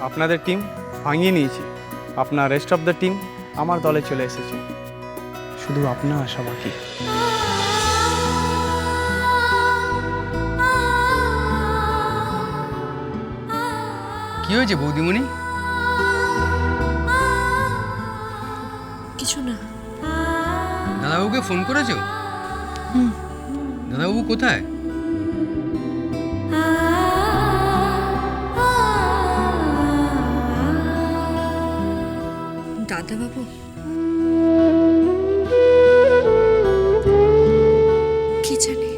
আপনাদের টিম ভাঙিয়ে নিয়েছি। আপনার রেস্ট অফ দ্য টিম আমার দলে চলে এসেছে, শুধু আপনার আশা বাকি। কি হয়েছে বৌদিমণি? কিছু না। দাদাবাবুকে ফোন করেছো? দাদাবাবু কোথায়? দাদাবাবু কি জানে।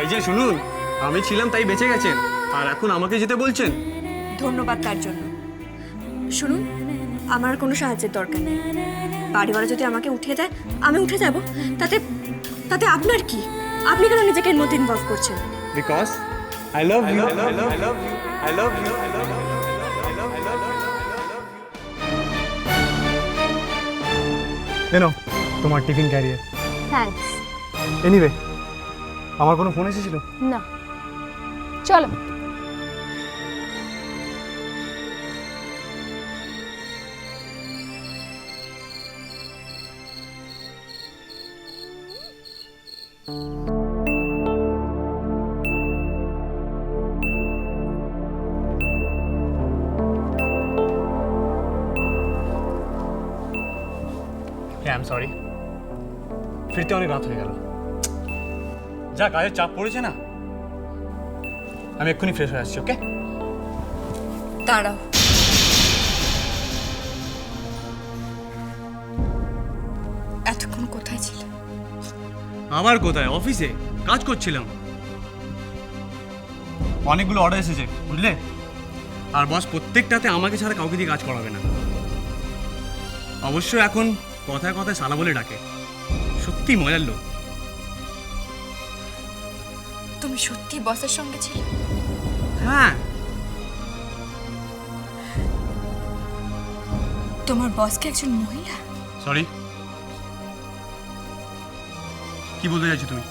এই যে শুনুন, আমি ছিলাম তাই বেঁচে গেছেন, আর এখন আমাকে যেতে বলছেন? ধন্যবাদ তার জন্য। শুনুন, আমার কোনো সাহায্যের দরকার নেই। বাড়িওয়ালা যদি আমাকে উঠিয়ে দেয় আমি উঠে যাব, তাতে তাতে আপনার কি? আপনি কেন নিজেকে এর মধ্যে ইনভলভ করছেন? Because I love you. এনো তোমার টিফিন ক্যারিয়ার। থ্যাঙ্কস। এনিওয়ে, আমার কোনো ফোন এসেছিল? না, চলো। হ্যাঁ, আই এম সরি, ফিরতে অনেক রাত হয়ে গেল। যা কাজের চাপ পড়েছে না, আমি এক্ষুনি ফ্রেশ হয়ে আসছি। ওকে, দাঁড়াও। এতক্ষণ কোথায় ছিল? আবার কোথায়? অফিসে কাজ করছিলাম। অনেকগুলো অর্ডার এসেছে বুঝলে, আর বস প্রত্যেকটাতে আমাকে ছাড়া কাউকে দিয়ে কাজ করাবে না। অবশ্য এখন কথায় কথায় শালা বলে ডাকে। সত্যি মজার লোক। তুমি সত্যি বসের সঙ্গে ছিলে? হ্যাঁ। তোমার বসকে একজন মহিলা? সরি, কি বলতে চাইছো তুমি?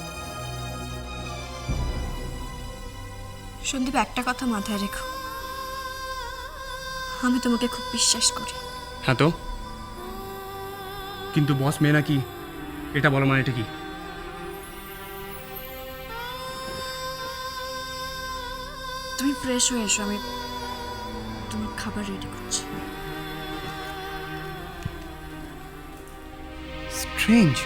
সন্দীপ, একটা কথা মাথায় রেখো, আমি তোমাকে খুব বিশ্বাস করি। হ্যাঁ তো, কিন্তু বস মেয়ে নাকি এটা বলো মানে এটা কি? তুমি ফ্রেশ হয়ে এসো, আমি তোমার খাবার রেডি করছি। স্ট্রেঞ্জ।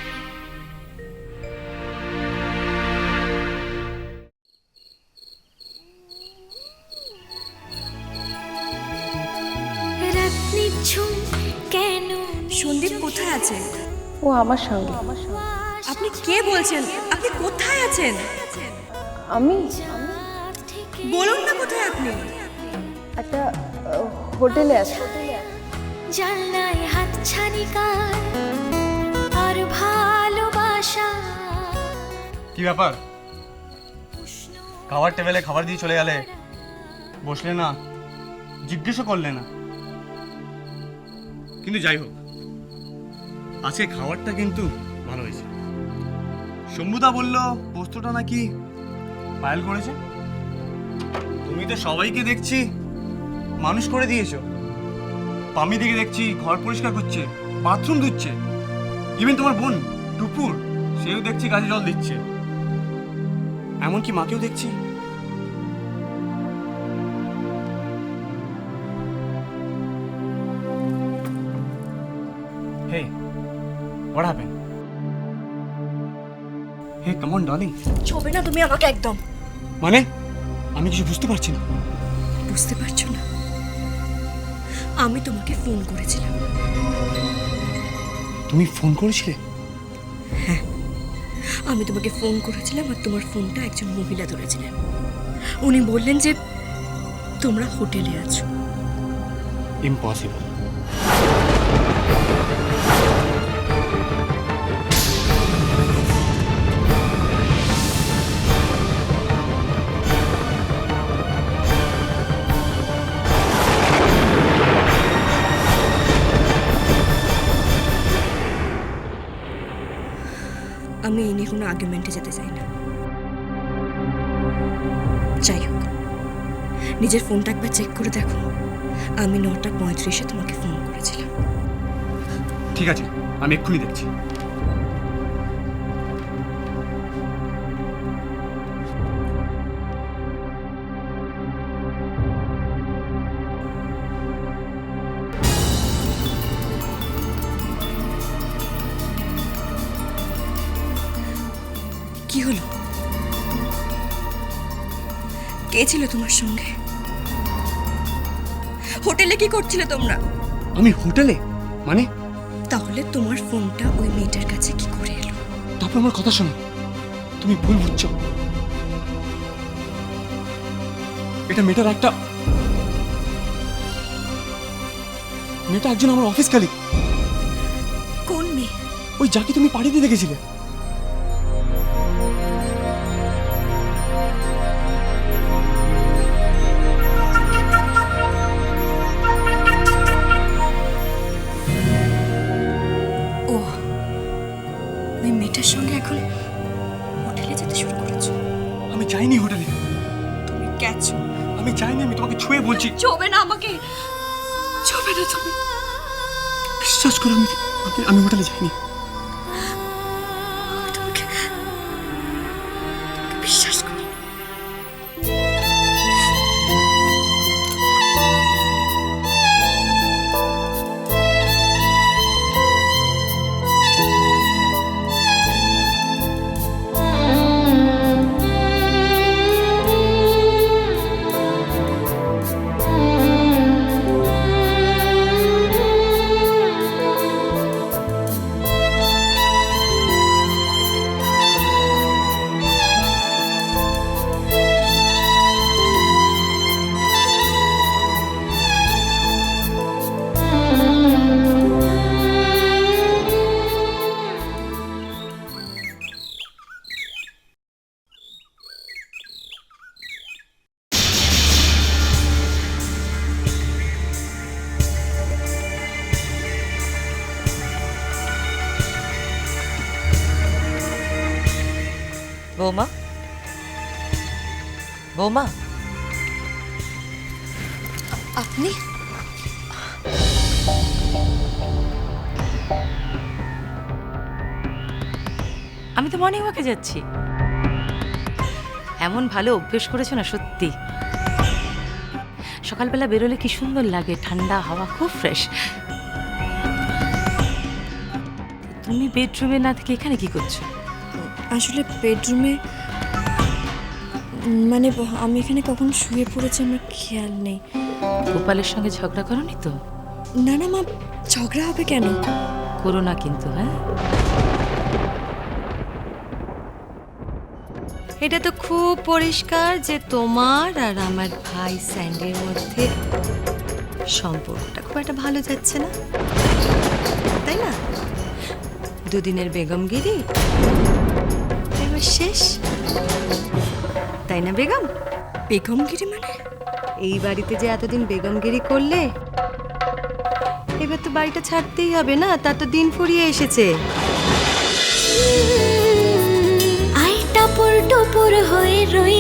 সন্দীপ কোথায় আছে? ও আমার সঙ্গে। আপনি কে বলছেন? আপনি কোথায় আছেন? আমি বলুন না কোথায় আপনি? একটা হোটেলে আছি। জানলায় হাত ছানিকার আর ভালোবাসা। কি ব্যাপার? খাবার টেবিলে খাবার দিয়ে চলে গেলে, বসলে না, জিজ্ঞেসও করলে না। কিন্তু যাই হোক, আজকে খাবারটা কিন্তু ভালো হয়েছে। শম্ভুদা বলল পোস্তটা নাকি পায়েল করেছে। তুমি তো সবাইকে দেখছি মানুষ করে দিয়েছো। পামি দিকে দেখছি ঘর পরিষ্কার করছে, বাথরুম ধুচ্ছে। ইভেন তোমার বোন টুপুর, সেও দেখছি গাছে জল দিচ্ছে। এমনকি মাকেও দেখছি। Hey, what happened? Hey, come on, darling. ছবে না তুমি আমাকে একদম। মানে আমি কিছু বুঝতে পারছি না। বুঝতে পারছো না? আমি তোমাকে ফোন করেছিলাম। তুমি ফোন করেছিলে? হ্যাঁ, আমি তোমাকে ফোন করেছিলাম আর তোমার ফোনটা একজন মহিলা ধরেছিলেন। উনি বললেন যে তোমরা হোটেলে আছো। ইম্পসিবল। আমি এই নিয়ে কোনো আর্গুমেন্টে যেতে চাই না। যাই হোক, নিজের ফোনটা একবার চেক করে দেখো। আমি 9:35-এ তোমাকে ফোন করেছিলাম। ঠিক আছে, আমি এক্ষুনি দেখছি। কি হলো? কে ছিল তোমার সঙ্গে? হোটেলে কি করছিলে তোমরা? আমি হোটেলে? মানে? তাহলে তোমার ফোনটা ওই মেয়েটার কাছে কি করে এলো? তারপর আমার কথা শোনো, তুমি ভুল বুঝছো। এটা মেয়েটার মেয়েটা একজন আমার অফিস কালিগ। কোন মেয়ে? ওই যাকে তুমি পাড়ি দিয়ে দেখেছিলে। ও, ওই মেয়েটার সঙ্গে এখন হোটেলে যেতে শুরু করেছো? আমি যাইনি হোটেলে। তুমি গেছো? আমি যাইনি, আমি তোমাকে ছুঁয়ে বলছি। চোবে না আমাকে, চোবে না তুমি। বিশ্বাস করো, আমি হোটেলে যাইনি। আমি তোমাকে বিশ্বাস করি। বৌমা, বৌমা, আপনি? আমি তো মর্নিং ওয়াকে যাচ্ছি। এমন ভালো অভ্যেস করেছো না, সত্যি। সকালবেলা বেরোলে কি সুন্দর লাগে, ঠান্ডা হাওয়া, খুব ফ্রেশ। তুমি বেডরুমে না থেকে এখানে কি করছো? আসলে বেডরুমে, মানে আমি এখানে কখন শুয়ে পড়েছি আমার খেয়াল নেই। গোপালের সঙ্গে ঝগড়া করোনি তো? না না মা, ঝগড়া হবে কেন? করো না কিন্তু, হ্যাঁ? এটা তো খুব পরিষ্কার যে তোমার আর আমার ভাই স্যান্ডের মধ্যে সম্পর্কটা খুব একটা ভালো যাচ্ছে না, তাই না? দুদিনের বেগমগিরি এবার শেষ, তাই না বেগম? বেগমগিরি মানে? এই বাড়িতে যে এতদিন বেগমগিরি করলে, এবার তো বাড়িটা ছাড়তেই হবে না, তার তো দিন ফুরিয়ে এসেছে। আই টাপুর টুপুর হয়ে রই